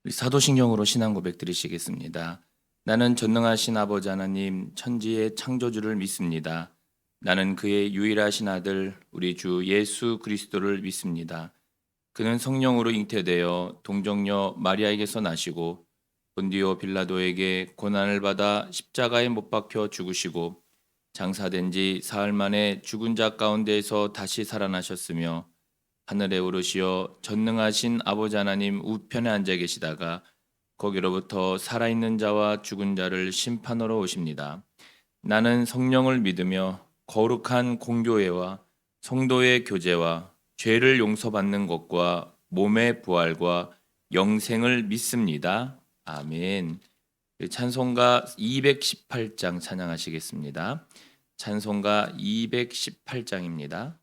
우리 사도신경으로 신앙 고백 드리시겠습니다. 나는 전능하신 아버지 하나님 천지의 창조주를 믿습니다. 나는 그의 유일하신 아들 우리 주 예수 그리스도를 믿습니다. 그는 성령으로 잉태되어 동정녀 마리아에게서 나시고 본디오 빌라도에게 고난을 받아 십자가에 못 박혀 죽으시고 장사된 지 사흘 만에 죽은 자 가운데에서 다시 살아나셨으며 하늘에 오르시어 전능하신 아버지 하나님 우편에 앉아 계시다가 거기로부터 살아있는 자와 죽은 자를 심판하러 오십니다. 나는 성령을 믿으며 거룩한 공교회와 성도의 교제와 죄를 용서받는 것과 몸의 부활과 영생을 믿습니다. 아멘. 찬송가 218장 찬양하시겠습니다. 찬송가 218장입니다.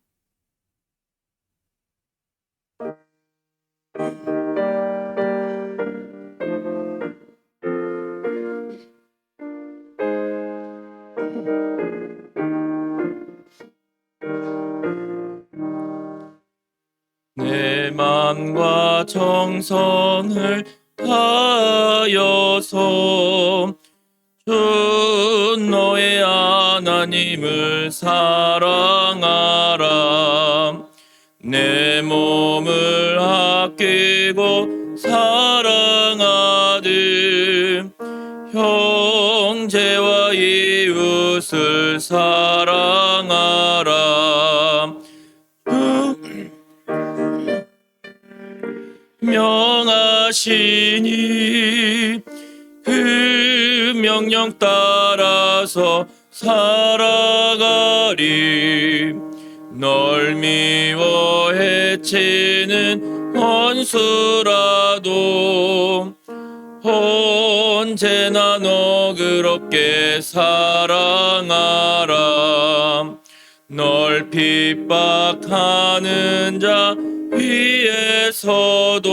내 맘과 정성을 다하여서 주 너의 하나님을 사랑하라. 내 몸을 아끼고 사랑하듯 형제와 이웃을 사랑하라. 명하시니 그 명령 따라서 살아가리. 널 미워 해치는 원수라도 언제나 너그럽게 사랑하라. 널 핍박하는 자 위에서도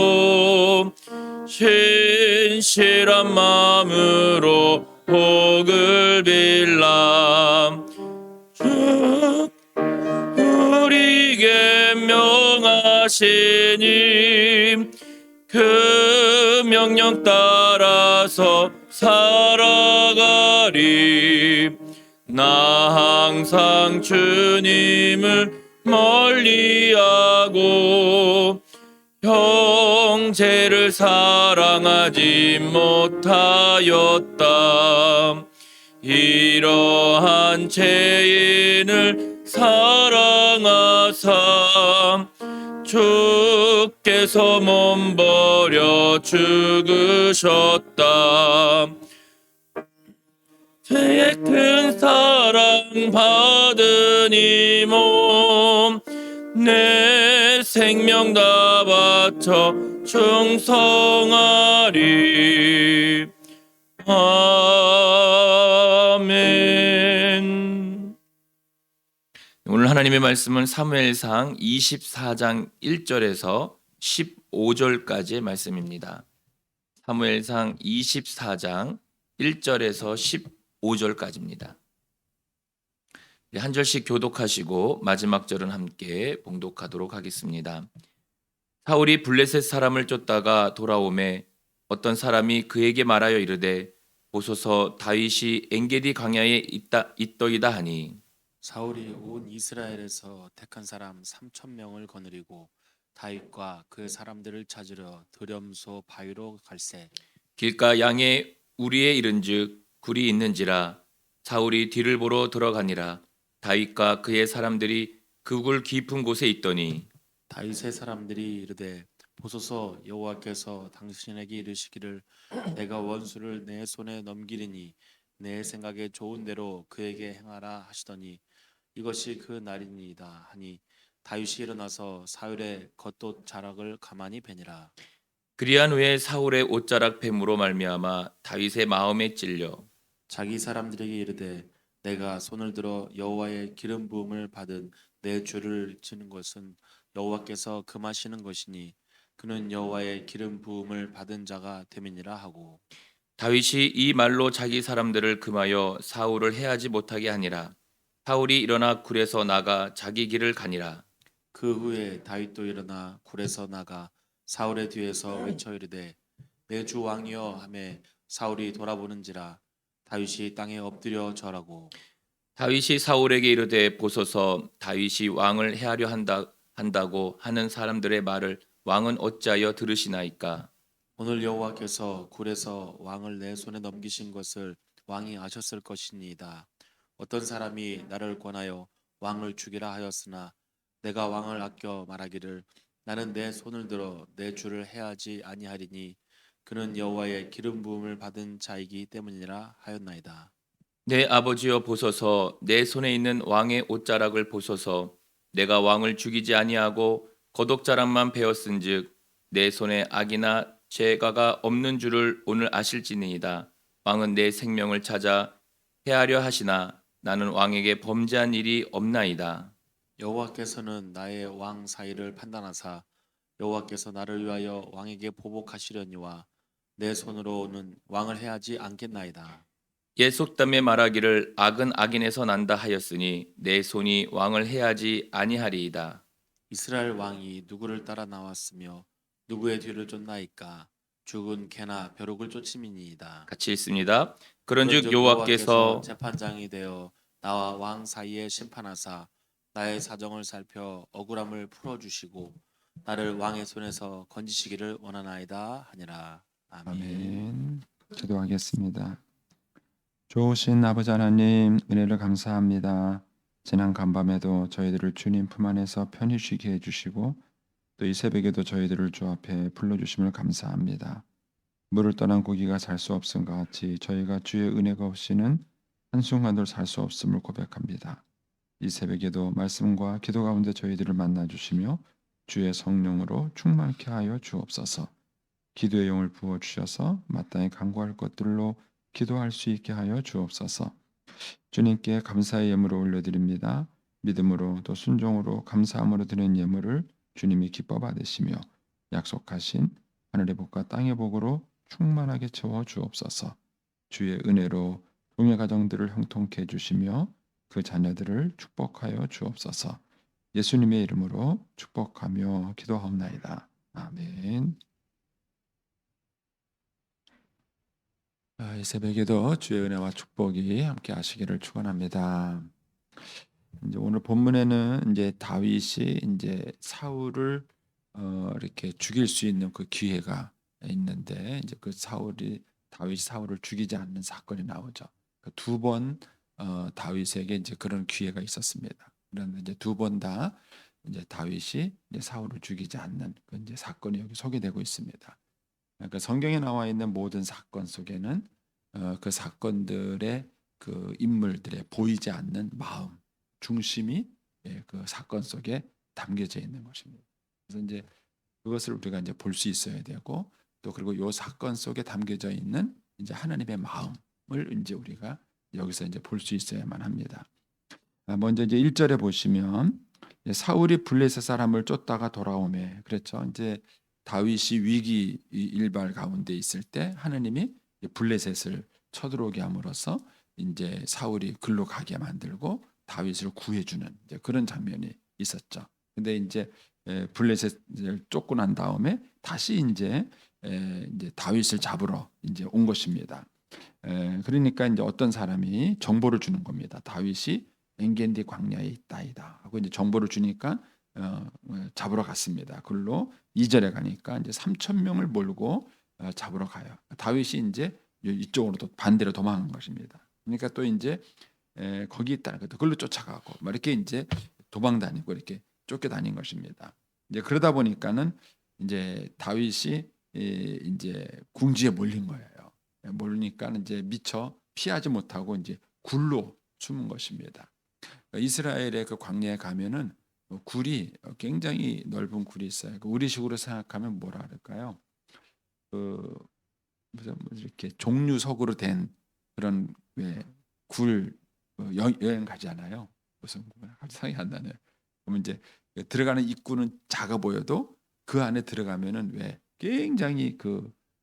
신실한 마음으로 복을 빌라. 주 우리에게 명하시니 그 명령 따라서 살아가리. 나 항상 주님을 멀리하고 형제를 사랑하지 못하였다. 이러한 죄인을 사랑하사 주께서 몸버려 죽으셨다. 죄의 큰 사랑 받은 이 몸 내 생명 다 바쳐 충성하리. 아멘. 오늘 하나님의 말씀은 사무엘상 24장 1절에서 15절까지의 말씀입니다. 사무엘상 24장 1절에서 15절까지입니다. 한 절씩 교독하시고 마지막 절은 함께 봉독하도록 하겠습니다. 사울이 블레셋 사람을 쫓다가 돌아오매 어떤 사람이 그에게 말하여 이르되 보소서 다윗이 엔게디 광야에 있더이다 하니 사울이 온 이스라엘에서 택한 사람 3,000명을 거느리고 다윗과 그 사람들을 찾으러 드렴소 바위로 갈새. 길가 양에 우리에 이른즉 굴이 있는지라. 사울이 뒤를 보러 들어가니라. 다윗과 그의 사람들이 그 굴 깊은 곳에 있더니 다윗의 사람들이 이르되 보소서 여호와께서 당신에게 이르시기를 내가 원수를 내 손에 넘기리니 내 생각에 좋은 대로 그에게 행하라 하시더니 이것이 그 날이니이다 하니 다윗이 일어나서 사울의 겉옷 자락을 가만히 베니라. 그리한 후에 사울의 옷자락 뱀으로 말미암아 다윗의 마음에 찔려 자기 사람들에게 이르되 내가 손을 들어 여호와의 기름 부음을 받은 내 주를 치는 것은 여호와께서 금하시는 것이니 그는 여호와의 기름 부음을 받은 자가 됨이니라 하고. 다윗이 이 말로 자기 사람들을 금하여 사울을 해하지 못하게 하니라. 사울이 일어나 굴에서 나가 자기 길을 가니라. 그 후에 다윗도 일어나 굴에서 나가 사울의 뒤에서 외쳐 이르되 내 주 왕이여 하매 사울이 돌아보는지라 다윗이 땅에 엎드려 절하고 다윗이 사울에게 이르되 보소서 다윗이 왕을 해하려 한다고 하는 사람들의 말을 왕은 어찌하여 들으시나이까? 오늘 여호와께서 굴에서 왕을 내 손에 넘기신 것을 왕이 아셨을 것이니이다. 어떤 사람이 나를 권하여 왕을 죽이라 하였으나 내가 왕을 아껴 말하기를 나는 내 손을 들어 내 주를 해하지 아니하리니 그는 여호와의 기름 부음을 받은 자이기 때문이라 하였나이다. 내 아버지여 보소서 내 손에 있는 왕의 옷자락을 보소서 내가 왕을 죽이지 아니하고 거독자락만 베었은즉 내 손에 악이나 죄가가 없는 줄을 오늘 아실지니이다. 왕은 내 생명을 찾아 해하려 하시나 나는 왕에게 범죄한 일이 없나이다. 여호와께서는 나의 왕 사이를 판단하사 여호와께서 나를 위하여 왕에게 보복하시려니와 내 손으로는 왕을 해하지 않겠나이다. 옛 속담에 말하기를 악은 악인에서 난다 하였으니 내 손이 왕을 해하지 아니하리이다. 이스라엘 왕이 누구를 따라 나왔으며 누구의 뒤를 쫓나이까 죽은 개나 벼룩을 쫓음이니이다. 같이 읽습니다. 그런즉 그런즉 여호와께서 여호와께서 재판장이 되어 나와 왕 사이에 심판하사 나의 사정을 살펴 억울함을 풀어주시고 나를 왕의 손에서 건지시기를 원하나이다 하니라. 아멘. 아멘. 기도하겠습니다. 좋으신 아버지 하나님 은혜를 감사합니다. 지난 간밤에도 저희들을 주님 품 안에서 편히 쉬게 해주시고 또 이 새벽에도 저희들을 주 앞에 불러주심을 감사합니다. 물을 떠난 고기가 살 수 없음과 같이 저희가 주의 은혜가 없이는 한순간도 살 수 없음을 고백합니다. 이 새벽에도 말씀과 기도 가운데 저희들을 만나 주시며 주의 성령으로 충만케 하여 주옵소서. 기도의 영을 부어 주셔서 마땅히 간구할 것들로 기도할 수 있게 하여 주옵소서. 주님께 감사의 예물을 올려드립니다. 믿음으로 또 순종으로 감사함으로 드리는 예물을 주님이 기뻐 받으시며 약속하신 하늘의 복과 땅의 복으로 충만하게 채워 주옵소서. 주의 은혜로 동의 가정들을 형통케 해주시며 그 자녀들을 축복하여 주옵소서. 예수님의 이름으로 축복하며 기도하옵나이다. 아멘. 이 새벽에도 주의 은혜와 축복이 함께 하시기를 축원합니다. 이제 오늘 본문에는 이제 다윗이 이제 사울을 이렇게 죽일 수 있는 그 기회가 있는데 이제 그 다윗이 사울을 죽이지 않는 사건이 나오죠. 두 번 다윗에게 이제 그런 기회가 있었습니다. 그런데 이제 두 번 다 이제 다윗이 이제 사울을 죽이지 않는 그 이제 사건이 여기 소개되고 있습니다. 그러니까 성경에 나와 있는 모든 사건 속에는 그 사건들의 그 인물들의 보이지 않는 마음 중심이 그 사건 속에 담겨져 있는 것입니다. 그래서 이제 그것을 우리가 이제 볼 수 있어야 되고 또 그리고 이 사건 속에 담겨져 있는 이제 하나님의 마음을 이제 우리가 여기서 이제 볼 수 있어야만 합니다. 먼저 이제 1절에 보시면 사울이 블레셋 사람을 쫓다가 돌아오매 그랬죠. 이제 다윗이 위기 일발 가운데 있을 때 하나님이 블레셋을 쳐들어오게 함으로써 이제 사울이 글로 가게 만들고 다윗을 구해주는 이제 그런 장면이 있었죠. 근데 이제 블레셋을 쫓고 난 다음에 다시 이제 다윗을 잡으러 이제 온 것입니다. 그러니까 이제 어떤 사람이 정보를 주는 겁니다. 다윗이 엔겐디 광야에 있다이다 하고 이제 정보를 주니까 잡으러 갔습니다. 그걸로 2절에 가니까 이제 3천 명을 몰고 잡으러 가요. 다윗이 이제 이쪽으로 또 반대로 도망한 것입니다. 그러니까 또 이제 거기 있다는 것도 그걸로 쫓아가고 막 이렇게 이제 도망 다니고 이렇게 쫓겨다닌 것입니다. 이제 그러다 보니까는 이제 다윗이 이제 궁지에 몰린 거예요. 몰리니까 이제 미처 피하지 못하고 이제 굴로 숨은 것입니다. 이스라엘의 그 광야에 가면은 굴이 굉장히 넓은 굴이 있어요. 우리식으로 생각하면 뭐라 그럴까요? 무슨 이렇게 종류석으로 된 그런 굴 여행 가잖아요. 무슨 갑자기 생각이 안 나네요. 그러면 이제 들어가는 입구는 작아 보여도 그 안에 들어가면은 왜 굉장히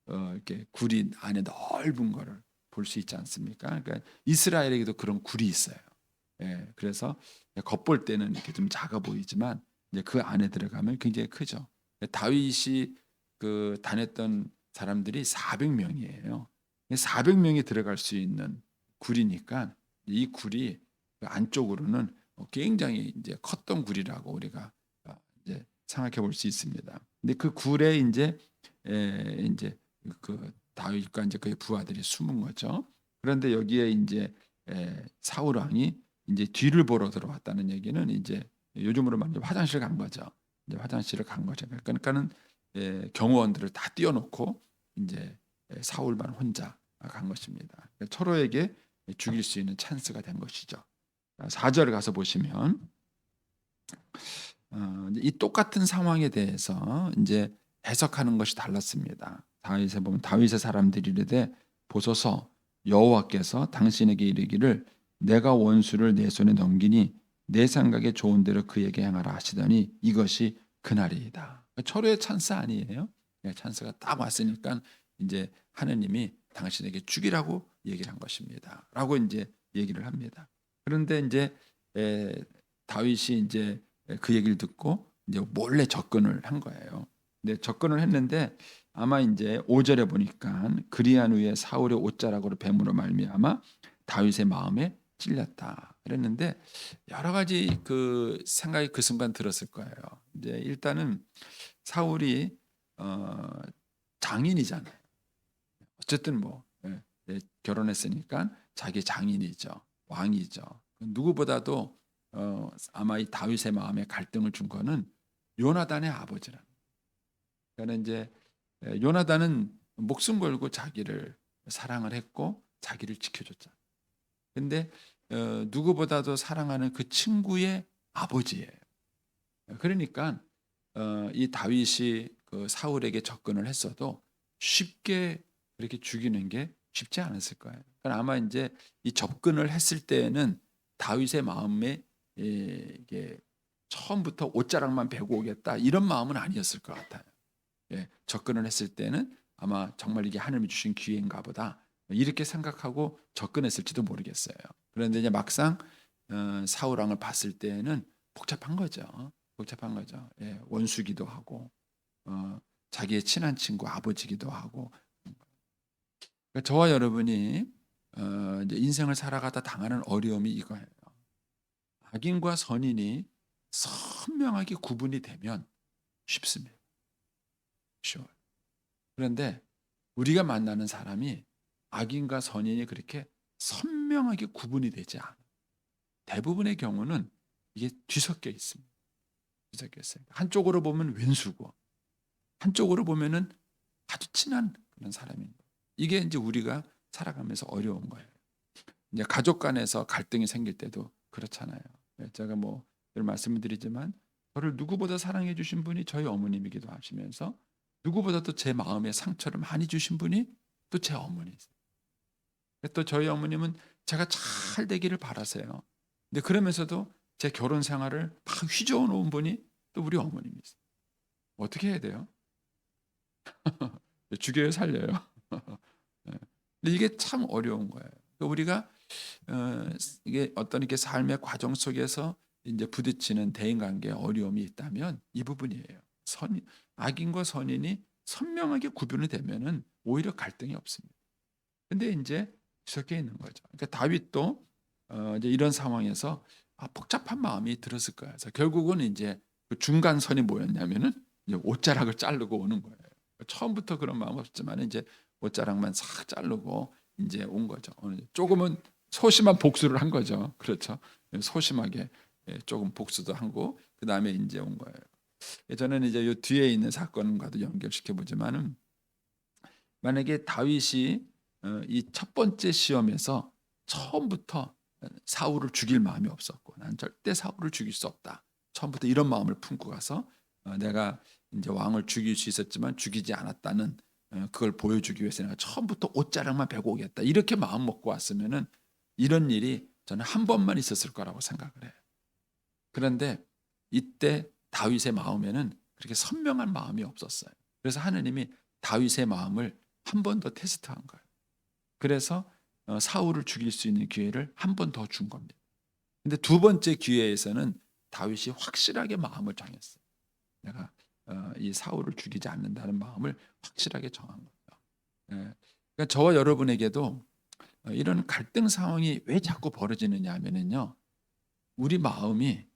이렇게 굴이 안에 넓은 거를 볼 수 있지 않습니까? 그러니까 이스라엘에게도 그런 굴이 있어요. 그래서 겉볼 때는 이렇게 좀 작아 보이지만 이제 그 안에 들어가면 굉장히 크죠. 다윗이 그 다녔던 사람들이 400명이에요. 400명이 들어갈 수 있는 굴이니까 이 굴이 그 안쪽으로는 굉장히 이제 컸던 굴이라고 우리가 이제 생각해 볼 수 있습니다. 근데 그 굴에 이제 이제 그 다윗과 이제 그의 부하들이 숨은 거죠. 그런데 여기에 이제 사울 왕이 이제 뒤를 보러 들어왔다는 얘기는 이제 요즘으로 말하면 화장실 간 거죠. 이제 화장실을 간 거죠. 그러니까는 경호원들을 다 띄워놓고 이제 사울만 혼자 간 것입니다. 그러니까 서로에게 죽일 수 있는 찬스가 된 것이죠. 4절 가서 보시면 이 똑같은 상황에 대해서 이제 해석하는 것이 달랐습니다. 다윗에 보면 다윗의 사람들이 이르되 보소서 여호와께서 당신에게 이르기를 내가 원수를 내 손에 넘기니 내 생각에 좋은 대로 그에게 행하라 하시더니 이것이 그날이다. 철회의 찬스 아니에요? 찬스가 딱 왔으니까 이제 하느님이 당신에게 죽이라고 얘기를 한 것입니다. 라고 이제 얘기를 합니다. 그런데 이제 다윗이 이제 그 얘기를 듣고 이제 몰래 접근을 한 거예요. 근데 접근을 했는데 아마 이제 5절에 보니까 그리한 후에 사울의 옷자락으로 뱀으로 말미암아 다윗의 마음에 찔렸다. 그랬는데 여러 가지 그 생각이 그 순간 들었을 거예요. 이제 일단은 사울이 장인이잖아요. 어쨌든 뭐 결혼했으니까 자기 장인이죠, 왕이죠. 누구보다도 아마 이 다윗의 마음에 갈등을 준 거는 요나단의 아버지라는. 그러니까 이제 요나단은 목숨 걸고 자기를 사랑을 했고 자기를 지켜줬잖아요. 근데 누구보다도 사랑하는 그 친구의 아버지예요. 그러니까 이 다윗이 그 사울에게 접근을 했어도 쉽게 그렇게 죽이는 게 쉽지 않았을 거예요. 그러니까 아마 이제 이 접근을 했을 때에는 다윗의 마음에 이게 처음부터 옷자락만 베고 오겠다 이런 마음은 아니었을 것 같아요. 접근을 했을 때는 아마 정말 이게 하나님이 주신 기회인가 보다 이렇게 생각하고 접근했을지도 모르겠어요. 그런데 이제 막상 사울 왕을 봤을 때는 복잡한 거죠. 복잡한 거죠. 원수기도 하고 자기의 친한 친구 아버지기도 하고. 그러니까 저와 여러분이 이제 인생을 살아가다 당하는 어려움이 이거예요. 악인과 선인이 선명하게 구분이 되면 쉽습니다. 쉬워요. 그런데 우리가 만나는 사람이 악인과 선인이 그렇게 선명하게 구분이 되지 않아요. 대부분의 경우는 이게 뒤섞여 있습니다. 뒤섞여 있어요. 한쪽으로 보면 왼수고 한쪽으로 보면은 아주 친한 그런 사람인 거예요. 이게 이제 우리가 살아가면서 어려운 거예요. 이제 가족 간에서 갈등이 생길 때도 그렇잖아요. 제가 뭐 늘 말씀을 드리지만 저를 누구보다 사랑해 주신 분이 저희 어머님이기도 하시면서 누구보다도 제 마음에 상처를 많이 주신 분이 또 제 어머니세요. 또 저희 어머님은 제가 잘 되기를 바라세요. 근데 그러면서도 제 결혼 생활을 막 휘저어 놓은 분이 또 우리 어머님이세요. 어떻게 해야 돼요? 죽여요, 살려요? 근데 이게 참 어려운 거예요. 우리가 이게 어떤 이렇게 삶의 과정 속에서 이제 부딪히는 대인관계에 어려움이 있다면 이 부분이에요. 악인과 선인이 선명하게 구분이 되면은 오히려 갈등이 없습니다. 근데 이제 뒤섞여 있는 거죠. 그러니까 다윗도 이제 이런 상황에서 복잡한 마음이 들었을 거예요. 그래서 결국은 이제 그 중간선이 뭐였냐면은 이제 옷자락을 자르고 오는 거예요. 처음부터 그런 마음 없지만 이제 옷자락만 싹 자르고 이제 온 거죠. 조금은 소심한 복수를 한 거죠. 그렇죠. 소심하게 조금 복수도 하고 그 다음에 이제 온 거예요. 저는 이제 요 뒤에 있는 사건과도 연결시켜 보지만은 만약에 다윗이 이 첫 번째 시험에서 처음부터 사울을 죽일 마음이 없었고 난 절대 사울을 죽일 수 없다. 처음부터 이런 마음을 품고 가서 내가 이제 왕을 죽일 수 있었지만 죽이지 않았다는 그걸 보여주기 위해서 내가 처음부터 옷자락만 베고 오겠다. 이렇게 마음 먹고 왔으면은 이런 일이 저는 한 번만 있었을 거라고 생각을 해요. 그런데 이때 다윗의 마음에는 그렇게 선명한 마음이 없었어요. 그래서 하느님이 다윗의 마음을 한 번 더 테스트한 거예요. 그래서 사울을 죽일 수 있는 기회를 한 번 더 준 겁니다. 근데 두 번째 기회에서는 다윗이 확실하게 마음을 정했어요. 내가 이 사울을 죽이지 않는다는 마음을 확실하게 정한 거예요. 예. 그러니까 저와 여러분에게도 이런 갈등 상황이 왜 자꾸 벌어지느냐 하면은요. 우리 마음이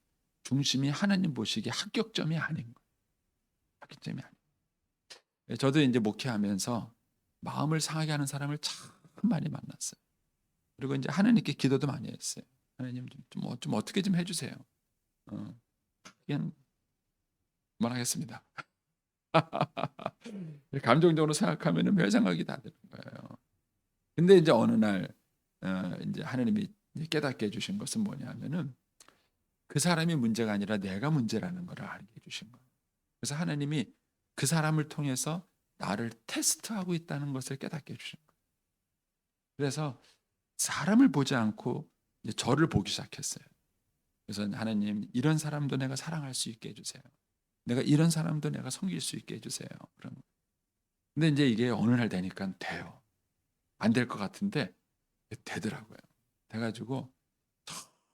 중심이 하나님 보시기에 합격점이 아닌 거예요. 합격점이 아니에요. 예, 저도 이제 목회하면서 마음을 상하게 하는 사람을 참 많이 만났어요. 그리고 이제 하나님께 기도도 많이 했어요. 하나님 좀 어떻게 좀 해주세요. 그냥 그만하겠습니다. 감정적으로 생각하면은 별 생각이 다 드는 거예요. 근데 이제 어느 날 이제 하나님이 깨닫게 해주신 것은 뭐냐면은 그 사람이 문제가 아니라 내가 문제라는 걸 알게 해주신 거예요. 그래서 하나님이 그 사람을 통해서 나를 테스트하고 있다는 것을 깨닫게 해주신 거예요. 그래서 사람을 보지 않고 이제 저를 보기 시작했어요. 그래서 하나님 이런 사람도 내가 사랑할 수 있게 해주세요. 내가 이런 사람도 내가 섬길 수 있게 해주세요. 그런 거. 근데 이제 이게 어느 날 되니까 돼요. 안 될 것 같은데 되더라고요. 돼가지고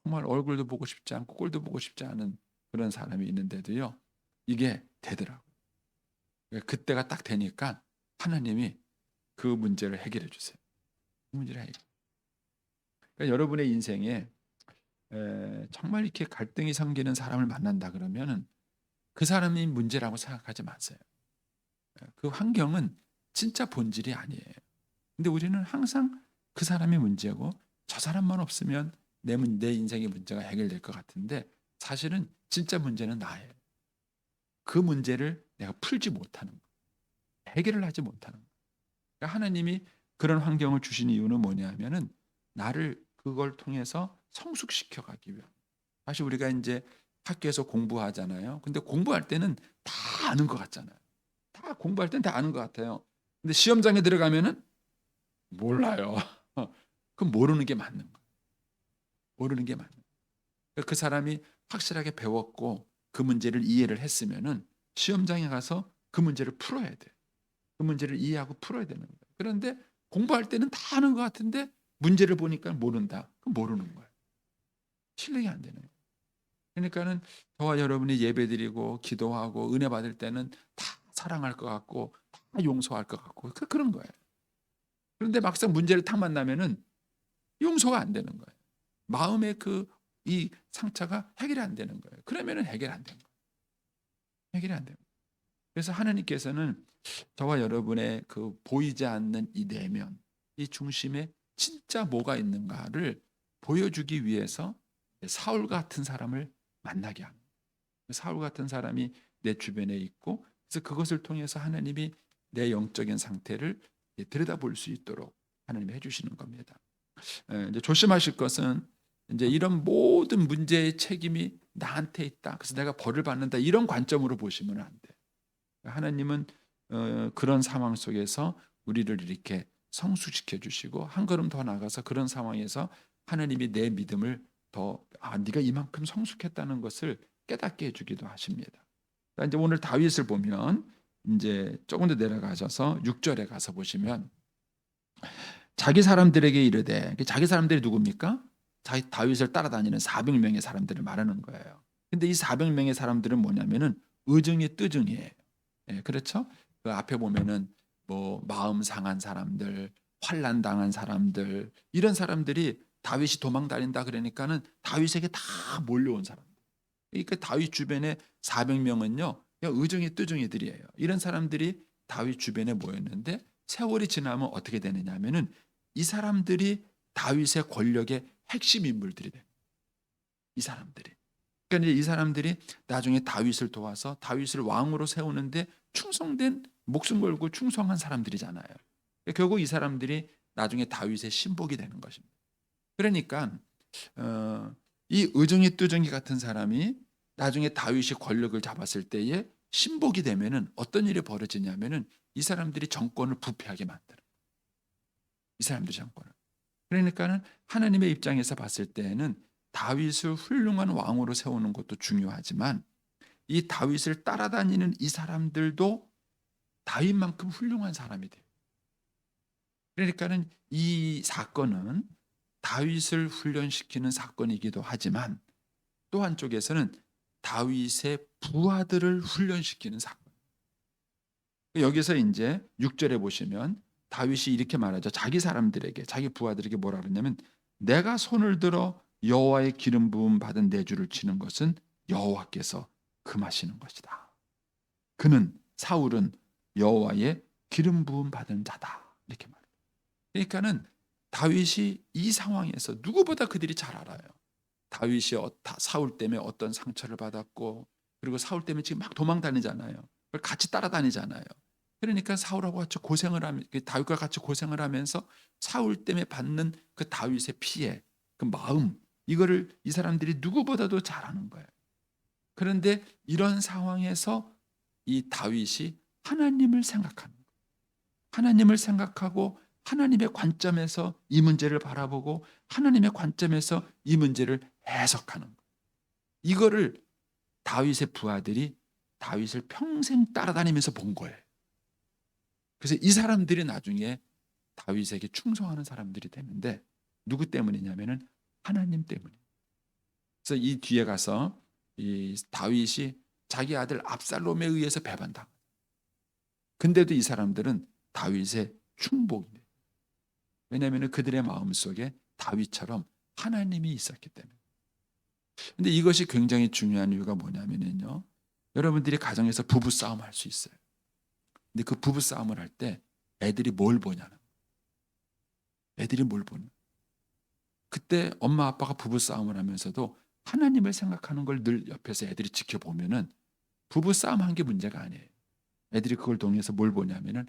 정말 얼굴도 보고 싶지 않고 꼴도 보고 싶지 않은 그런 사람이 있는데도요. 이게 되더라고요. 그때가 딱 되니까 하나님이 그 문제를 해결해 주세요. 그 문제를 해결. 그러니까 여러분의 인생에 정말 이렇게 갈등이 생기는 사람을 만난다 그러면은 그 사람이 문제라고 생각하지 마세요. 그 환경은 진짜 본질이 아니에요. 근데 우리는 항상 그 사람이 문제고 저 사람만 없으면 내 인생의 문제가 해결될 것 같은데 사실은 진짜 문제는 나예요. 그 문제를 내가 풀지 못하는 거예요. 해결을 하지 못하는 거예요. 그러니까 하나님이 그런 환경을 주신 이유는 뭐냐면은 나를 그걸 통해서 성숙시켜 가기 위함. 사실 우리가 이제 학교에서 공부하잖아요. 근데 공부할 때는 다 아는 것 같잖아요. 다 공부할 때는 다 아는 것 같아요. 근데 시험장에 들어가면은 몰라요. 그럼 모르는 게 맞는 거예요. 모르는 게 맞는 거예요. 그 사람이 확실하게 배웠고 그 문제를 이해를 했으면은 시험장에 가서 그 문제를 풀어야 돼. 그 문제를 이해하고 풀어야 되는 거예요. 그런데 공부할 때는 다 아는 것 같은데 문제를 보니까 모른다. 그럼 모르는 거예요. 실력이 안 되는 거예요. 그러니까는 저와 여러분이 예배드리고 기도하고 은혜 받을 때는 다 사랑할 것 같고 다 용서할 것 같고 그런 거예요. 그런데 막상 문제를 탁 만나면은 용서가 안 되는 거예요. 마음의 이 상처가 해결이 안 되는 거예요. 그러면은 해결 안 되는 거예요. 해결이 안 되는 거예요. 그래서 하나님께서는 저와 여러분의 그 보이지 않는 이 내면, 이 중심에 진짜 뭐가 있는가를 보여주기 위해서 사울 같은 사람을 만나게 합니다. 사울 같은 사람이 내 주변에 있고 그래서 그것을 통해서 하나님이 내 영적인 상태를 들여다볼 수 있도록 하나님이 해주시는 겁니다. 이제 조심하실 것은 이제 이런 모든 문제의 책임이 나한테 있다. 그래서 내가 벌을 받는다. 이런 관점으로 보시면 안 돼. 하나님은 그런 상황 속에서 우리를 이렇게 성숙시켜 주시고 한 걸음 더 나가서 그런 상황에서 하나님이 내 믿음을 더 네가 이만큼 성숙했다는 것을 깨닫게 해주기도 하십니다. 이제 오늘 다윗을 보면 이제 조금 더 내려가셔서 6절에 가서 보시면 자기 사람들에게 이르되 자기 사람들이 누굽니까? 자기 다윗을 따라다니는 400명의 사람들을 말하는 거예요. 근데 이 400명의 사람들은 뭐냐면은 의증이 뜨증이에요. 예, 그렇죠? 그 앞에 보면은 뭐 마음 상한 사람들, 환난 당한 사람들 이런 사람들이 다윗이 도망 다닌다 그러니까는 다윗에게 다 몰려온 사람. 그러니까 다윗 주변에 400명은요, 그냥 의정이 뜨정이들이에요. 이런 사람들이 다윗 주변에 모였는데 세월이 지나면 어떻게 되느냐면은 이 사람들이 다윗의 권력의 핵심 인물들이 돼요. 이 사람들이. 그러니까 이제 이 사람들이 나중에 다윗을 도와서 다윗을 왕으로 세우는데 충성된 목숨 걸고 충성한 사람들이잖아요. 결국 이 사람들이 나중에 다윗의 신복이 되는 것입니다. 그러니까 이 의정이 뜨정이 같은 사람이 나중에 다윗이 권력을 잡았을 때에 신복이 되면은 어떤 일이 벌어지냐면은 이 사람들이 정권을 부패하게 만들어. 이 사람들 정권을. 그러니까는 하나님의 입장에서 봤을 때에는 다윗을 훌륭한 왕으로 세우는 것도 중요하지만 이 다윗을 따라다니는 이 사람들도 다윗만큼 훌륭한 사람이 돼요. 그러니까는 이 사건은 다윗을 훈련시키는 사건이기도 하지만 또 한쪽에서는 다윗의 부하들을 훈련시키는 사건. 여기서 이제 6절에 보시면 다윗이 이렇게 말하죠. 자기 사람들에게, 자기 부하들에게 뭐라 그러냐면 내가 손을 들어 여호와의 기름 부음 받은 내 주를 치는 것은 여호와께서 금하시는 것이다. 그는 사울은 여호와의 기름 부음 받은 자다. 이렇게 말해요. 그러니까는 다윗이 이 상황에서 누구보다 그들이 잘 알아요. 다윗이 사울 때문에 어떤 상처를 받았고, 그리고 사울 때문에 지금 막 도망 다니잖아요. 그걸 같이 따라다니잖아요. 그러니까 사울하고 같이 고생을 하면, 다윗과 같이 고생을 하면서 사울 때문에 받는 그 다윗의 피해, 그 마음, 이거를 이 사람들이 누구보다도 잘 아는 거예요. 그런데 이런 상황에서 이 다윗이 하나님을 생각하는 거예요. 하나님을 생각하고 하나님의 관점에서 이 문제를 바라보고 하나님의 관점에서 이 문제를 해석하는 거예요. 이거를 다윗의 부하들이 다윗을 평생 따라다니면서 본 거예요. 그래서 이 사람들이 나중에 다윗에게 충성하는 사람들이 되는데 누구 때문이냐면은 하나님 때문이에요. 그래서 이 뒤에 가서 이 다윗이 자기 아들 압살롬에 의해서 배반당. 근데도 이 사람들은 다윗의 충복이 돼요. 왜냐하면 그들의 마음속에 다윗처럼 하나님이 있었기 때문에. 근데 이것이 굉장히 중요한 이유가 뭐냐면요. 여러분들이 가정에서 부부 싸움 할 수 있어요. 근데 그 부부 싸움을 할 때 애들이 뭘 보냐는 거예요. 애들이 뭘 보냐. 그때 엄마 아빠가 부부 싸움을 하면서도 하나님을 생각하는 걸 늘 옆에서 애들이 지켜보면은 부부 싸움 한 게 문제가 아니에요. 애들이 그걸 통해서 뭘 보냐면은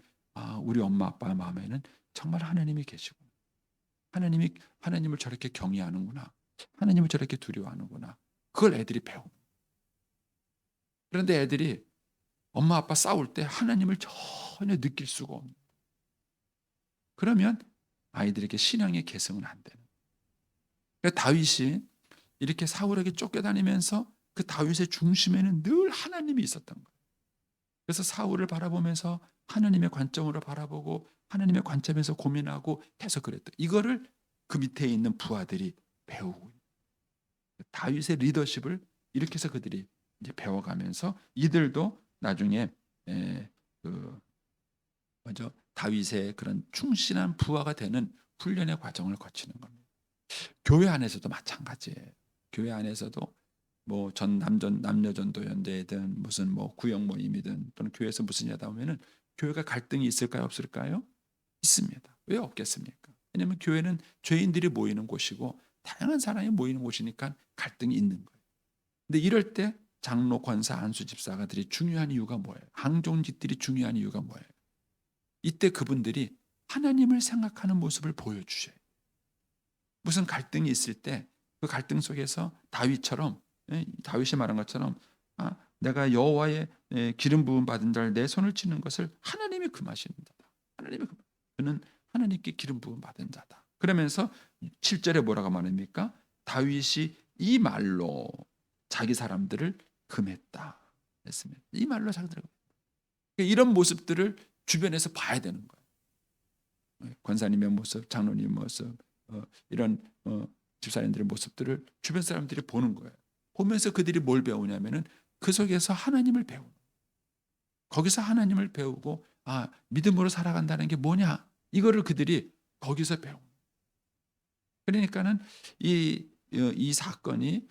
우리 엄마 아빠의 마음에는 정말 하나님이 계시고 하나님을 저렇게 경외하는구나. 하나님을 저렇게 두려워하는구나. 그걸 애들이 배워. 그런데 애들이 엄마 아빠 싸울 때 하나님을 전혀 느낄 수가 없는. 그러면 아이들에게 신앙의 계승은 안 되는. 그러니까 다윗이 이렇게 사울에게 쫓겨다니면서 그 다윗의 중심에는 늘 하나님이 있었던 거예요. 그래서 사울을 바라보면서 하나님의 관점으로 바라보고 하나님의 관점에서 고민하고 해서 그랬다. 이거를 그 밑에 있는 부하들이 배우고 다윗의 리더십을 이렇게 해서 그들이 이제 배워가면서 이들도 나중에 다윗의 그런 충실한 부하가 되는 훈련의 과정을 거치는 겁니다. 교회 안에서도 마찬가지예요. 교회 안에서도 뭐 남녀전도 연대든 무슨 뭐 구역 모임이든 또는 교회에서 무슨 일하다 보면은 교회가 갈등이 있을까요, 없을까요? 있습니다. 왜 없겠습니까? 왜냐하면 교회는 죄인들이 모이는 곳이고 다양한 사람이 모이는 곳이니까 갈등이 있는 거예요. 근데 이럴 때 장로, 권사, 안수 집사가들이 중요한 이유가 뭐예요? 항종직들이 중요한 이유가 뭐예요? 이때 그분들이 하나님을 생각하는 모습을 보여주셔요. 무슨 갈등이 있을 때 그 갈등 속에서 다윗처럼, 다윗이 말한 것처럼 내가 여호와의 기름 부음 받은 자를 내 손을 치는 것을 하나님이 금하시는 자다. 그는 하나님께 기름 부음 받은 자다. 그러면서 7절에 뭐라고 말합니까? 다윗이 이 말로 자기 사람들을 금했다 했습니다. 이 말로 자기들을 이런 모습들을 주변에서 봐야 되는 거예요. 권사님의 모습, 장로님의 모습, 이런 집사님들의 모습들을 주변 사람들이 보는 거예요. 보면서 그들이 뭘 배우냐면은 그 속에서 하나님을 배우는. 거기서 하나님을 배우고 믿음으로 살아간다는 게 뭐냐? 이거를 그들이 거기서 배우는. 그러니까는 이 사건이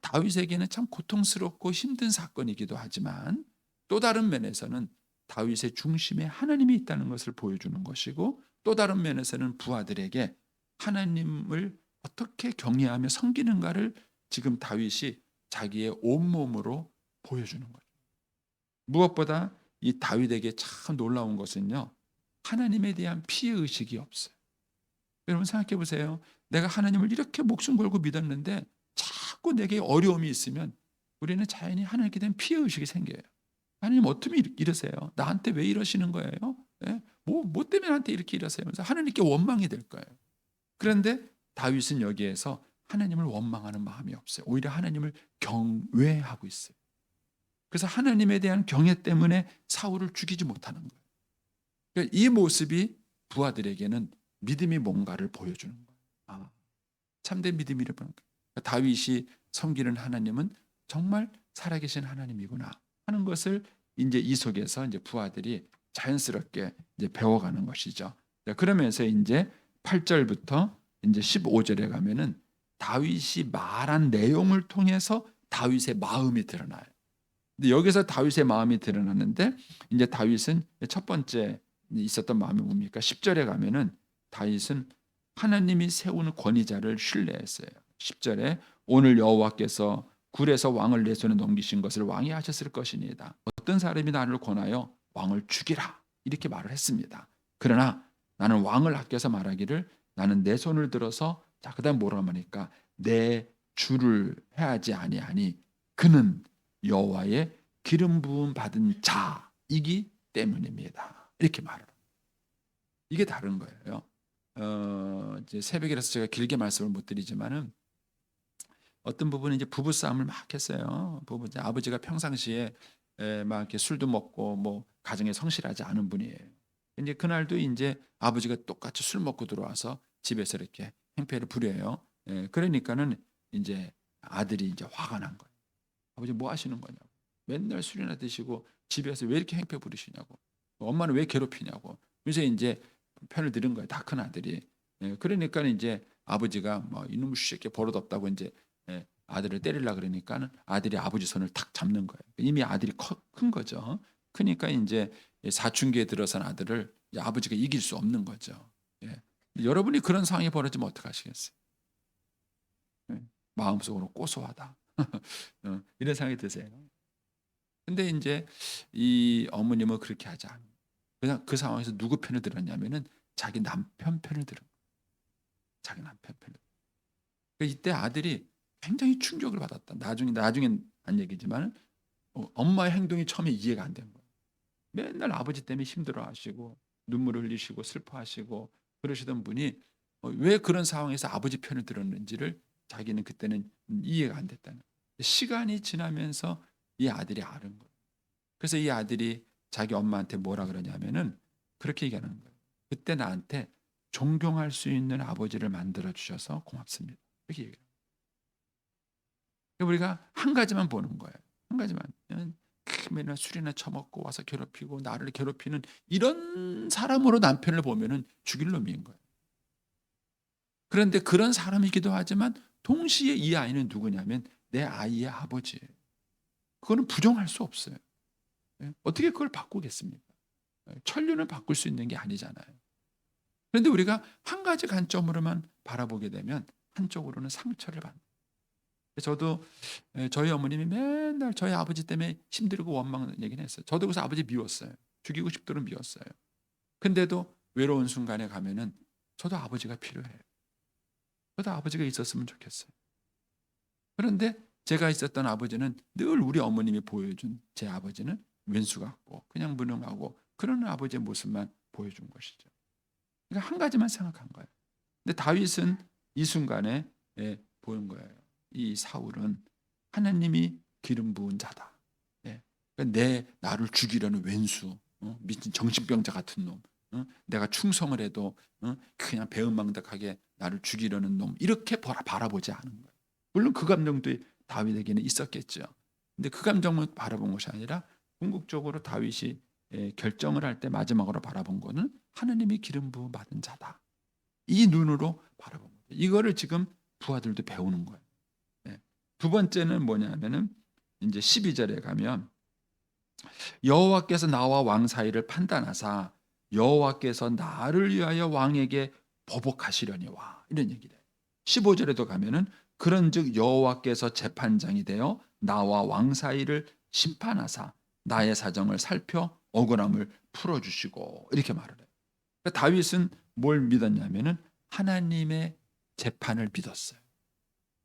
다윗에게는 참 고통스럽고 힘든 사건이기도 하지만 또 다른 면에서는 다윗의 중심에 하나님이 있다는 것을 보여주는 것이고 또 다른 면에서는 부하들에게 하나님을 어떻게 경외하며 섬기는가를 지금 다윗이 자기의 온몸으로 보여주는 거죠. 무엇보다 이 다윗에게 참 놀라운 것은요. 하나님에 대한 피해의식이 없어요. 여러분 생각해 보세요. 내가 하나님을 이렇게 목숨 걸고 믿었는데 자꾸 내게 어려움이 있으면 우리는 자연히 하나님께 대한 피해의식이 생겨요. 하나님 어떻게 이러세요? 나한테 왜 이러시는 거예요? 뭐 때문에 나한테 이렇게 이러세요? 그래서 하나님께 원망이 될 거예요. 그런데 다윗은 여기에서 하나님을 원망하는 마음이 없어요. 오히려 하나님을 경외하고 있어요. 그래서 하나님에 대한 경외 때문에 사울을 죽이지 못하는 거예요. 그러니까 이 모습이 부하들에게는 믿음이 뭔가를 보여주는 거예요. 참된 믿음이를 보는 거예요. 그러니까 다윗이 섬기는 하나님은 정말 살아계신 하나님이구나 하는 것을 이제 이 속에서 이제 부하들이 자연스럽게 이제 배워가는 것이죠. 자, 그러면서 이제 8절부터 이제 15절에 가면은 다윗이 말한 내용을 통해서 다윗의 마음이 드러나요. 근데 여기서 다윗의 마음이 드러나는데 이제 다윗은 첫 번째 있었던 마음이 뭡니까? 10절에 가면은 다윗은 하나님이 세우는 권위자를 신뢰했어요. 10절에 오늘 여호와께서 굴에서 왕을 내 손에 넘기신 것을 왕이 하셨을 것이니이다. 어떤 사람이 나를 권하여 왕을 죽이라 이렇게 말을 했습니다. 그러나 나는 왕을 아껴서 말하기를 나는 내 손을 들어서 자 그다음 뭐라고 하니까 내 주를 해하지 아니하니 그는 여호와의 기름 부음 받은 자이기 때문입니다. 이렇게 말을. 이게 다른 거예요. 이제 새벽이라서 제가 길게 말씀을 못 드리지만은 어떤 부분은 이제 부부 싸움을 막 했어요. 부부 아버지가 평상시에 막 이렇게 술도 먹고 뭐 가정에 성실하지 않은 분이에요. 이제 그날도 이제 아버지가 똑같이 술 먹고 들어와서 집에서 이렇게 행패를 부려요. 그러니까는 이제 아들이 이제 화가 난 거예요. 아버지 뭐 하시는 거냐고. 맨날 술이나 드시고 집에서 왜 이렇게 행패 부리시냐고. 엄마는 왜 괴롭히냐고. 그래서 이제 편을 들은 거예요. 다 큰 아들이. 그러니까 이제 아버지가 뭐 이놈의 새끼 버릇없다고 이제 아들을 때리려 그러니까는 아들이 아버지 손을 탁 잡는 거예요. 이미 아들이 큰 거죠. 그러니까 이제 사춘기에 들어선 아들을 이제 아버지가 이길 수 없는 거죠. 여러분이 그런 상황이 벌어지면 어떡하시겠어요? 마음속으로 고소하다. 이런 생각이 드세요. 근데 이제 이 어머님은 그렇게 하지 않아요. 그냥 그 상황에서 누구 편을 들었냐면은 자기 남편 편을 들은 거예요. 자기 남편 편을. 그러니까 이때 아들이 굉장히 충격을 받았다. 나중엔 안 얘기지만 엄마의 행동이 처음에 이해가 안 된 거예요. 맨날 아버지 때문에 힘들어하시고 눈물을 흘리시고 슬퍼하시고 그러시던 분이 왜 그런 상황에서 아버지 편을 들었는지를 자기는 그때는 이해가 안 됐다는 거예요. 시간이 지나면서 이 아들이 아는 거예요. 그래서 이 아들이 자기 엄마한테 뭐라 그러냐면은 그렇게 얘기하는 거예요. 그때 나한테 존경할 수 있는 아버지를 만들어 주셔서 고맙습니다. 이렇게 얘기해요. 우리가 한 가지만 보는 거예요. 한 가지만. 맨날 술이나 처먹고 와서 괴롭히고 나를 괴롭히는 이런 사람으로 남편을 보면은 죽일 놈인 거예요. 그런데 그런 사람이기도 하지만 동시에 이 아이는 누구냐면 내 아이의 아버지예요. 그거는 부정할 수 없어요. 어떻게 그걸 바꾸겠습니까? 천륜을 바꿀 수 있는 게 아니잖아요. 그런데 우리가 한 가지 관점으로만 바라보게 되면 한쪽으로는 상처를 받는. 저도 저희 어머님이 맨날 저희 아버지 때문에 힘들고 원망 얘기는 했어요. 저도 그래서 아버지 미웠어요. 죽이고 싶도록 미웠어요. 근데도 외로운 순간에 가면은 저도 아버지가 필요해요. 저도 아버지가 있었으면 좋겠어요. 그런데 제가 있었던 아버지는 늘 우리 어머님이 보여준 제 아버지는 왼수 같고 그냥 무능하고 그런 아버지의 모습만 보여준 것이죠. 그러니까 한 가지만 생각한 거예요. 근데 다윗은 이 순간에 보는 거예요. 이 사울은 하나님이 기름 부은 자다. 그러니까 나를 죽이려는 왼수, 미친 정신병자 같은 놈, 내가 충성을 해도 그냥 배은망덕하게 나를 죽이려는 놈 이렇게 바라보지 않은 거예요. 물론 그 감정도 다윗에게는 있었겠죠. 근데 그 감정만 바라본 것이 아니라 궁극적으로 다윗이 결정을 할 때 마지막으로 바라본 거는 하나님이 기름 부음 받은 자다. 이 눈으로 바라본 거예요. 이거를 지금 부하들도 배우는 거예요. 두 번째는 뭐냐면은 이제 12절에 가면 여호와께서 나와 왕 사이를 판단하사 여호와께서 나를 위하여 왕에게 보복하시려니와 이런 얘기를 해요. 15절에도 가면은 그런즉 여호와께서 재판장이 되어 나와 왕 사이를 심판하사 나의 사정을 살펴 억울함을 풀어주시고 이렇게 말을 해요. 그러니까 다윗은 뭘 믿었냐면은 하나님의 재판을 믿었어요.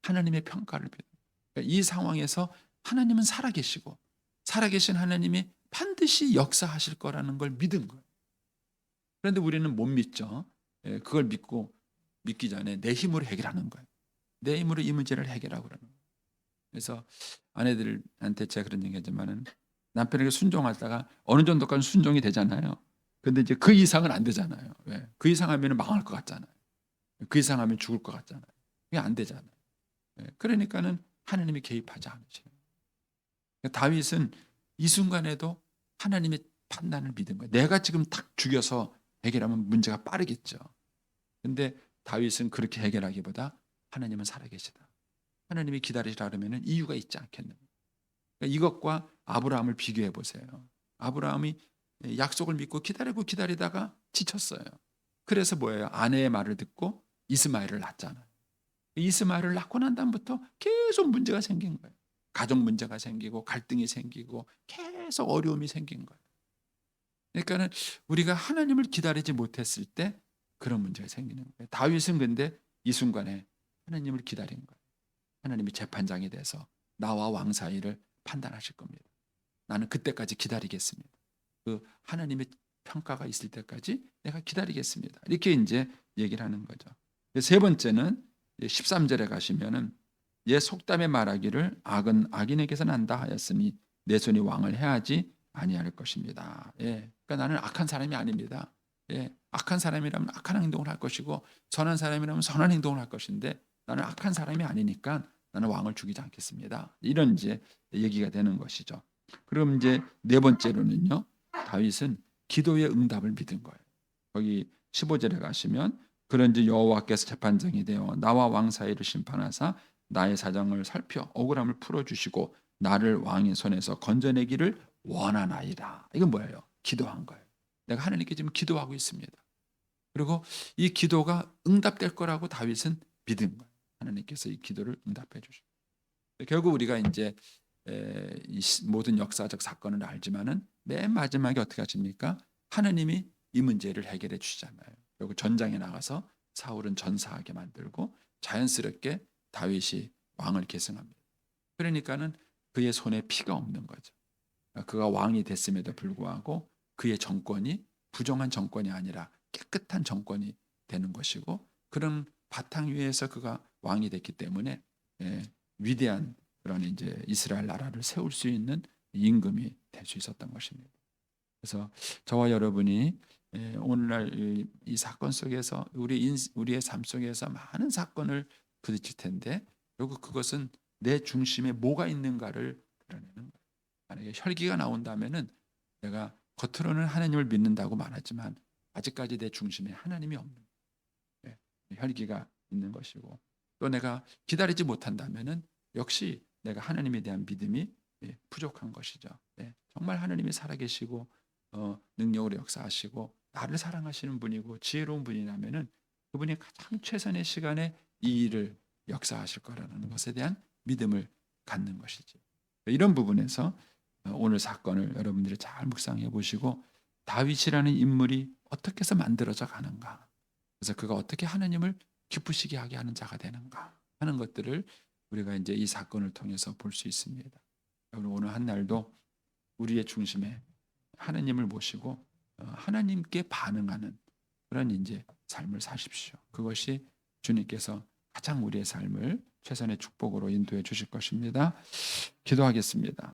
하나님의 평가를 믿었어요. 그러니까 이 상황에서 하나님은 살아계시고 살아계신 하나님이 반드시 역사하실 거라는 걸 믿은 거예요. 그런데 우리는 못 믿죠. 그걸 믿기 전에 내 힘으로 해결하는 거예요. 내 힘으로 이 문제를 해결하고 그러는 거예요. 그래서 아내들한테 제가 그런 얘기하지만은 남편에게 순종하다가 어느 정도까지 순종이 되잖아요. 근데 이제 그 이상은 안 되잖아요. 왜? 그 이상 하면 망할 것 같잖아요. 그 이상 하면 죽을 것 같잖아요. 그게 안 되잖아요. 그러니까는 하나님이 개입하지 않으시는 거예요. 다윗은 이 순간에도 하나님의 판단을 믿은 거예요. 내가 지금 딱 죽여서 해결하면 문제가 빠르겠죠. 근데 다윗은 그렇게 해결하기보다 하나님은 살아계시다. 하나님이 기다리시라 그러면 이유가 있지 않겠는가. 그러니까 이것과 아브라함을 비교해 보세요. 아브라함이 약속을 믿고 기다리고 기다리다가 지쳤어요. 그래서 뭐예요? 아내의 말을 듣고 이스마엘을 낳잖아요. 이스마엘을 낳고 난 다음부터 계속 문제가 생긴 거예요. 가족 문제가 생기고 갈등이 생기고 계속 어려움이 생긴 거예요. 그러니까는 우리가 하나님을 기다리지 못했을 때 그런 문제가 생기는 거예요. 다윗은 근데 이 순간에 하나님을 기다린 거예요. 하나님이 재판장이 돼서 나와 왕 사이를 판단하실 겁니다. 나는 그때까지 기다리겠습니다. 그 하나님의 평가가 있을 때까지 내가 기다리겠습니다. 이렇게 이제 얘기를 하는 거죠. 세 번째는 13절에 가시면은 옛 속담에 말하기를 악은 악인에게서 난다 하였으니 내 손이 왕을 해하지 아니할 것입니다. 그러니까 나는 악한 사람이 아닙니다. 악한 사람이라면 악한 행동을 할 것이고 선한 사람이라면 선한 행동을 할 것인데 나는 악한 사람이 아니니까 나는 왕을 죽이지 않겠습니다. 이런 이제 얘기가 되는 것이죠. 그럼 이제 네 번째로는요, 다윗은 기도의 응답을 믿은 거예요. 거기 15절에 가시면 그런지 여호와께서 재판장이 되어 나와 왕 사이를 심판하사 나의 사정을 살펴 억울함을 풀어주시고 나를 왕의 손에서 건져내기를 원하나이다. 이건 뭐예요? 기도한 거예요. 내가 하나님께 지금 기도하고 있습니다. 그리고 이 기도가 응답될 거라고 다윗은 믿은 거예요. 하나님께서 이 기도를 응답해 주시고 결국 우리가 이제 이 모든 역사적 사건을 알지만은 맨 마지막에 어떻게 하십니까? 하나님이 이 문제를 해결해 주시잖아요. 그리고 전장에 나가서 사울은 전사하게 만들고 자연스럽게 다윗이 왕을 계승합니다. 그러니까는 그의 손에 피가 없는 거죠. 그가 왕이 됐음에도 불구하고 그의 정권이 부정한 정권이 아니라 깨끗한 정권이 되는 것이고 그런 바탕 위에서 그가 왕이 됐기 때문에 위대한 그런 이제 이스라엘 나라를 세울 수 있는 임금이 될 수 있었던 것입니다. 그래서 저와 여러분이 오늘날 이 사건 속에서 우리의 삶 속에서 많은 사건을 부딪힐 텐데 결국 그것은 내 중심에 뭐가 있는가를 드러내는 거예요. 만약에 혈기가 나온다면은 내가 겉으로는 하나님을 믿는다고 말하지만 아직까지 내 중심에 하나님이 없는 거예요. 혈기가 있는 것이고 또 내가 기다리지 못한다면은 역시 내가 하나님에 대한 믿음이 부족한 것이죠. 정말 하나님이 살아계시고 능력으로 역사하시고 나를 사랑하시는 분이고 지혜로운 분이라면은 그분이 가장 최선의 시간에 이 일을 역사하실 거라는 것에 대한 믿음을 갖는 것이죠. 이런 부분에서 오늘 사건을 여러분들이 잘 묵상해 보시고 다윗이라는 인물이 어떻게 해서 만들어져 가는가, 그래서 그가 어떻게 하나님을 기쁘시게 하게 하는 자가 되는가 하는 것들을 우리가 이제 이 사건을 통해서 볼 수 있습니다. 여러분 오늘 한 날도 우리의 중심에 하나님을 모시고 하나님께 반응하는 그런 이제 삶을 사십시오. 그것이 주님께서 가장 우리의 삶을 최선의 축복으로 인도해 주실 것입니다. 기도하겠습니다.